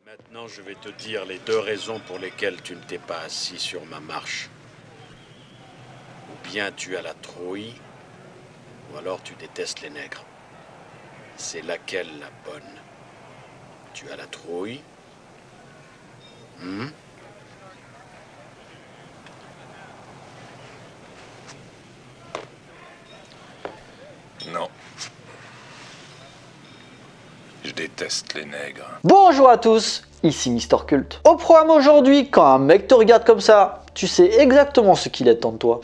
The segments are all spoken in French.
Maintenant, je vais te dire les deux raisons pour lesquelles tu ne t'es pas assis sur ma marche. Ou bien tu as la trouille, ou alors tu détestes les nègres. C'est laquelle la bonne? Tu as la trouille? Non. Je déteste les nègres. Bonjour à tous, ici Mister Cult. Au programme aujourd'hui, quand un mec te regarde comme ça, tu sais exactement ce qu'il attend de toi.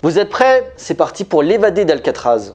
Vous êtes prêts? C'est parti pour l'évadé d'Alcatraz.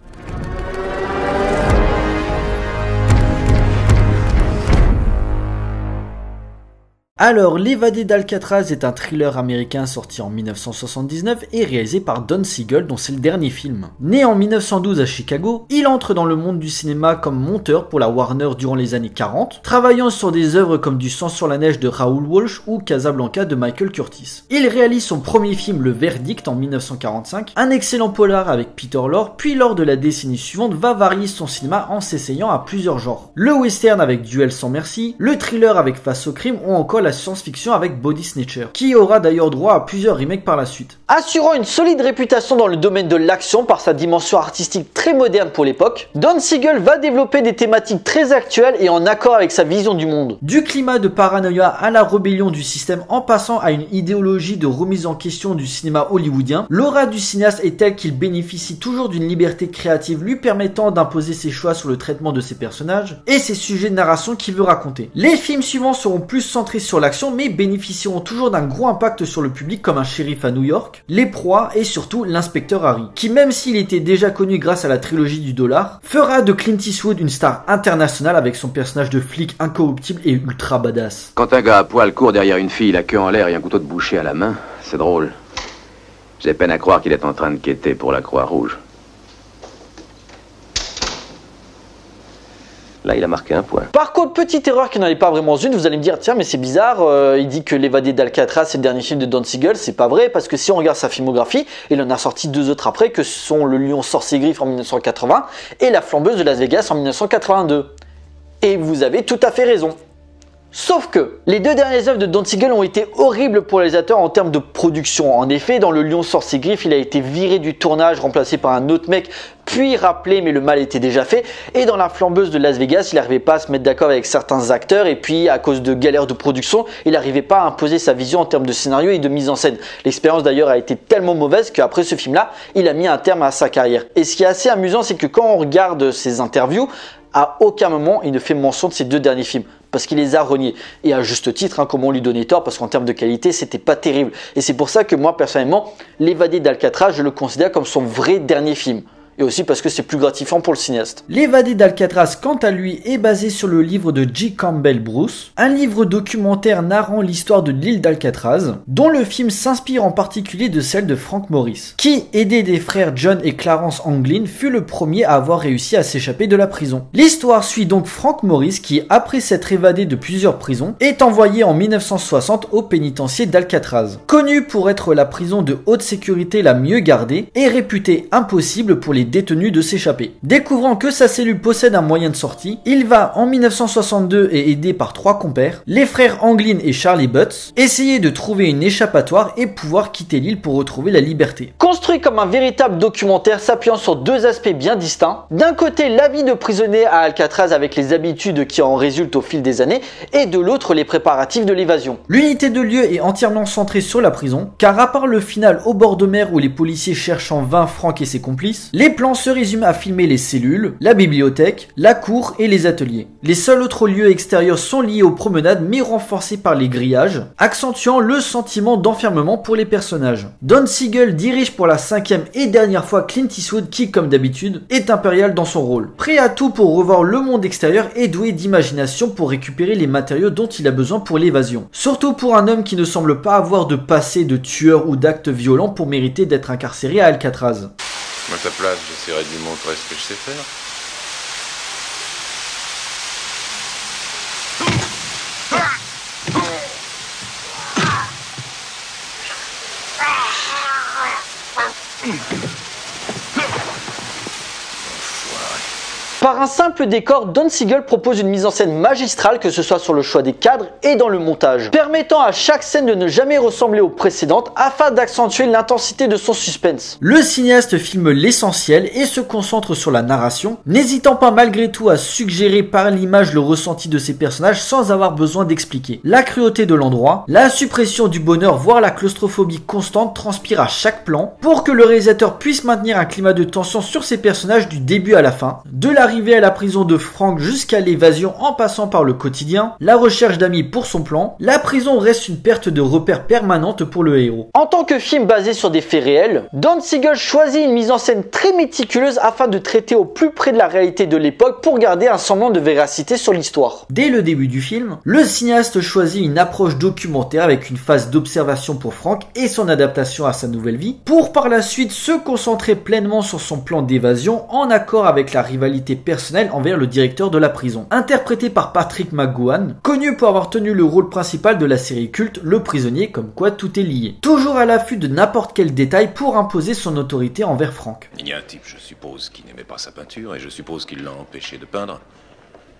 Alors, L'évadé d'Alcatraz est un thriller américain sorti en 1979 et réalisé par Don Siegel, dont c'est le dernier film. Né en 1912 à Chicago, il entre dans le monde du cinéma comme monteur pour la Warner durant les années 40, travaillant sur des œuvres comme Du sang sur la neige de Raoul Walsh ou Casablanca de Michael Curtis. Il réalise son premier film Le Verdict en 1945, un excellent polar avec Peter Lorre, puis lors de la décennie suivante va varier son cinéma en s'essayant à plusieurs genres. Le western avec Duel sans merci, le thriller avec Face au crime ou encore la science-fiction avec Body Snatcher, qui aura d'ailleurs droit à plusieurs remakes par la suite. Assurant une solide réputation dans le domaine de l'action par sa dimension artistique très moderne pour l'époque, Don Siegel va développer des thématiques très actuelles et en accord avec sa vision du monde. Du climat de paranoïa à la rébellion du système en passant à une idéologie de remise en question du cinéma hollywoodien, l'aura du cinéaste est telle qu'il bénéficie toujours d'une liberté créative lui permettant d'imposer ses choix sur le traitement de ses personnages et ses sujets de narration qu'il veut raconter. Les films suivants seront plus centrés sur l'action mais bénéficieront toujours d'un gros impact sur le public comme Un shérif à New York, Les proies et surtout L'inspecteur Harry, qui même s'il était déjà connu grâce à la trilogie du dollar, fera de Clint Eastwood une star internationale avec son personnage de flic incorruptible et ultra badass. Quand un gars à poil court derrière une fille, la queue en l'air et un couteau de boucher à la main, c'est drôle. J'ai peine à croire qu'il est en train de quêter pour la Croix-Rouge. Là, il a marqué un point. Par contre, petite erreur qui n'en est pas vraiment une, vous allez me dire, tiens, mais c'est bizarre, il dit que L'évadé d'Alcatraz, c'est le dernier film de Don Siegel, c'est pas vrai, parce que si on regarde sa filmographie, il en a sorti deux autres après, que sont Le Lion sorcier griffe en 1980 et La flambeuse de Las Vegas en 1982. Et vous avez tout à fait raison. Sauf que les deux dernières œuvres de Don Siegel ont été horribles pour le réalisateur en termes de production. En effet, dans Le Lion sorcier griffe, il a été viré du tournage, remplacé par un autre mec, puis rappelé, mais le mal était déjà fait. Et dans La flambeuse de Las Vegas, il n'arrivait pas à se mettre d'accord avec certains acteurs, et puis à cause de galères de production, il n'arrivait pas à imposer sa vision en termes de scénario et de mise en scène. L'expérience d'ailleurs a été tellement mauvaise qu'après ce film-là, il a mis un terme à sa carrière. Et ce qui est assez amusant, c'est que quand on regarde ses interviews, à aucun moment il ne fait mention de ses deux derniers films. Parce qu'il les a reniés. Et à juste titre, comme on lui donnait tort, parce qu'en termes de qualité, c'était pas terrible. Et c'est pour ça que moi, personnellement, L'évadé d'Alcatraz, je le considère comme son vrai dernier film. Et aussi parce que c'est plus gratifiant pour le cinéaste. L'évadé d'Alcatraz, quant à lui, est basé sur le livre de J. Campbell Bruce, un livre documentaire narrant l'histoire de l'île d'Alcatraz, dont le film s'inspire en particulier de celle de Frank Morris, qui, aidé des frères John et Clarence Anglin, fut le premier à avoir réussi à s'échapper de la prison. L'histoire suit donc Frank Morris qui, après s'être évadé de plusieurs prisons, est envoyé en 1960 au pénitencier d'Alcatraz. Connu pour être la prison de haute sécurité la mieux gardée et réputée impossible pour les détenu de s'échapper. Découvrant que sa cellule possède un moyen de sortie, il va en 1962 et aidé par trois compères, les frères Anglin et Charlie Butts, essayer de trouver une échappatoire et pouvoir quitter l'île pour retrouver la liberté. Construit comme un véritable documentaire s'appuyant sur deux aspects bien distincts, d'un côté la vie de prisonnier à Alcatraz avec les habitudes qui en résultent au fil des années, et de l'autre les préparatifs de l'évasion. L'unité de lieu est entièrement centrée sur la prison, car à part le final au bord de mer où les policiers cherchent en vain Frank et ses complices, les plans se résument à filmer les cellules, la bibliothèque, la cour et les ateliers. Les seuls autres lieux extérieurs sont liés aux promenades mais renforcés par les grillages, accentuant le sentiment d'enfermement pour les personnages. Don Siegel dirige pour la cinquième et dernière fois Clint Eastwood qui, comme d'habitude, est impérial dans son rôle. Prêt à tout pour revoir le monde extérieur et doué d'imagination pour récupérer les matériaux dont il a besoin pour l'évasion. Surtout pour un homme qui ne semble pas avoir de passé de tueur ou d'actes violents pour mériter d'être incarcéré à Alcatraz. À ta place, j'essaierai de lui montrer ce que je sais faire. Par un simple décor, Don Siegel propose une mise en scène magistrale, que ce soit sur le choix des cadres et dans le montage, permettant à chaque scène de ne jamais ressembler aux précédentes afin d'accentuer l'intensité de son suspense. Le cinéaste filme l'essentiel et se concentre sur la narration, n'hésitant pas malgré tout à suggérer par l'image le ressenti de ses personnages sans avoir besoin d'expliquer. La cruauté de l'endroit, la suppression du bonheur voire la claustrophobie constante transpire à chaque plan pour que le réalisateur puisse maintenir un climat de tension sur ses personnages du début à la fin, de l'arrivée à la prison de Frank jusqu'à l'évasion en passant par le quotidien, la recherche d'amis pour son plan. La prison reste une perte de repère permanente pour le héros. En tant que film basé sur des faits réels, Don Siegel choisit une mise en scène très méticuleuse afin de traiter au plus près de la réalité de l'époque pour garder un semblant de véracité sur l'histoire. Dès le début du film, le cinéaste choisit une approche documentaire avec une phase d'observation pour Frank et son adaptation à sa nouvelle vie, pour par la suite se concentrer pleinement sur son plan d'évasion en accord avec la rivalité personnelle envers le directeur de la prison, interprété par Patrick McGowan, connu pour avoir tenu le rôle principal de la série culte Le Prisonnier, comme quoi tout est lié. Toujours à l'affût de n'importe quel détail pour imposer son autorité envers Frank. Il y a un type, je suppose, qui n'aimait pas sa peinture et je suppose qu'il l'a empêché de peindre.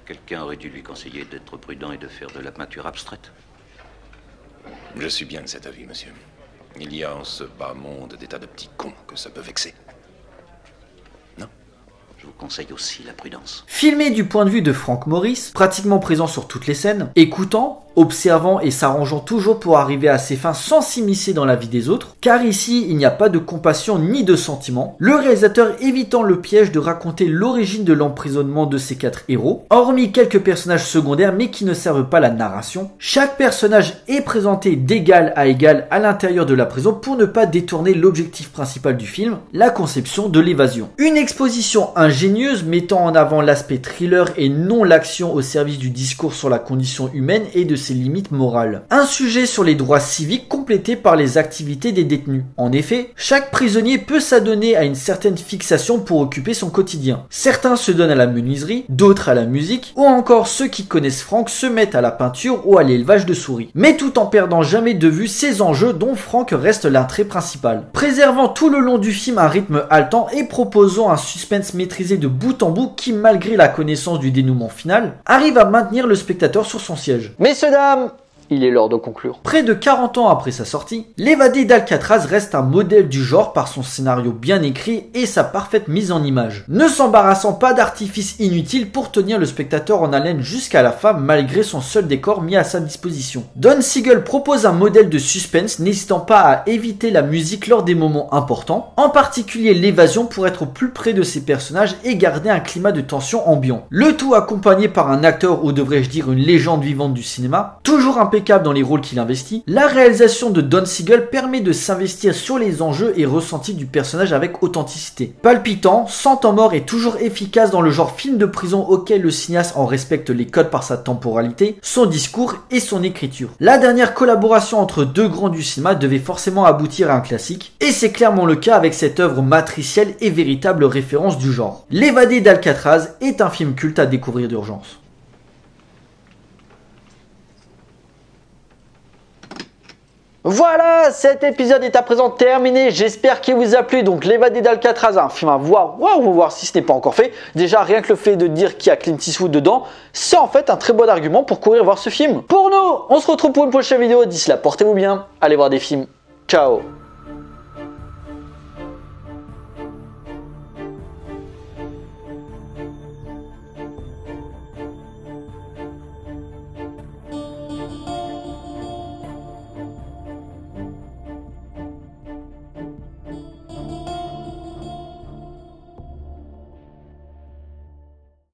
Quelqu'un aurait dû lui conseiller d'être prudent et de faire de la peinture abstraite. Je suis bien de cet avis, monsieur. Il y a en ce bas monde des tas de petits cons que ça peut vexer. Je vous conseille aussi la prudence. Filmé du point de vue de Frank Morris, pratiquement présent sur toutes les scènes, écoutant, observant et s'arrangeant toujours pour arriver à ses fins sans s'immiscer dans la vie des autres, car ici il n'y a pas de compassion ni de sentiment, le réalisateur évitant le piège de raconter l'origine de l'emprisonnement de ces 4 héros, hormis quelques personnages secondaires mais qui ne servent pas la narration, chaque personnage est présenté d'égal à égal à l'intérieur de la prison pour ne pas détourner l'objectif principal du film, la conception de l'évasion. Une exposition ingénieuse mettant en avant l'aspect thriller et non l'action au service du discours sur la condition humaine et de ses limites morales. Un sujet sur les droits civiques complété par les activités des détenus. En effet, chaque prisonnier peut s'adonner à une certaine fixation pour occuper son quotidien. Certains se donnent à la menuiserie, d'autres à la musique, ou encore ceux qui connaissent Frank se mettent à la peinture ou à l'élevage de souris. Mais tout en perdant jamais de vue ces enjeux dont Frank reste l'attrait principal. Préservant tout le long du film un rythme haletant et proposant un suspense maîtrisé de bout en bout qui, malgré la connaissance du dénouement final, arrive à maintenir le spectateur sur son siège. Messieurs, dames, il est l'heure de conclure. Près de 40 ans après sa sortie, L'Évadé d'Alcatraz reste un modèle du genre par son scénario bien écrit et sa parfaite mise en image, ne s'embarrassant pas d'artifices inutiles pour tenir le spectateur en haleine jusqu'à la fin malgré son seul décor mis à sa disposition. Don Siegel propose un modèle de suspense n'hésitant pas à éviter la musique lors des moments importants, en particulier l'évasion pour être au plus près de ses personnages et garder un climat de tension ambiant. Le tout accompagné par un acteur ou devrais-je dire une légende vivante du cinéma, toujours impeccable dans les rôles qu'il investit, la réalisation de Don Siegel permet de s'investir sur les enjeux et ressentis du personnage avec authenticité. Palpitant, sans temps mort et toujours efficace dans le genre film de prison auquel le cinéaste en respecte les codes par sa temporalité, son discours et son écriture. La dernière collaboration entre deux grands du cinéma devait forcément aboutir à un classique, et c'est clairement le cas avec cette œuvre matricielle et véritable référence du genre. L'Évadé d'Alcatraz est un film culte à découvrir d'urgence. Voilà, cet épisode est à présent terminé, j'espère qu'il vous a plu. Donc L'Évadé d'Alcatraz, un film à voir, on va voir si ce n'est pas encore fait. Déjà rien que le fait de dire qu'il y a Clint Eastwood dedans, c'est en fait un très bon argument pour courir voir ce film. Pour nous, on se retrouve pour une prochaine vidéo, d'ici là portez-vous bien, allez voir des films, ciao.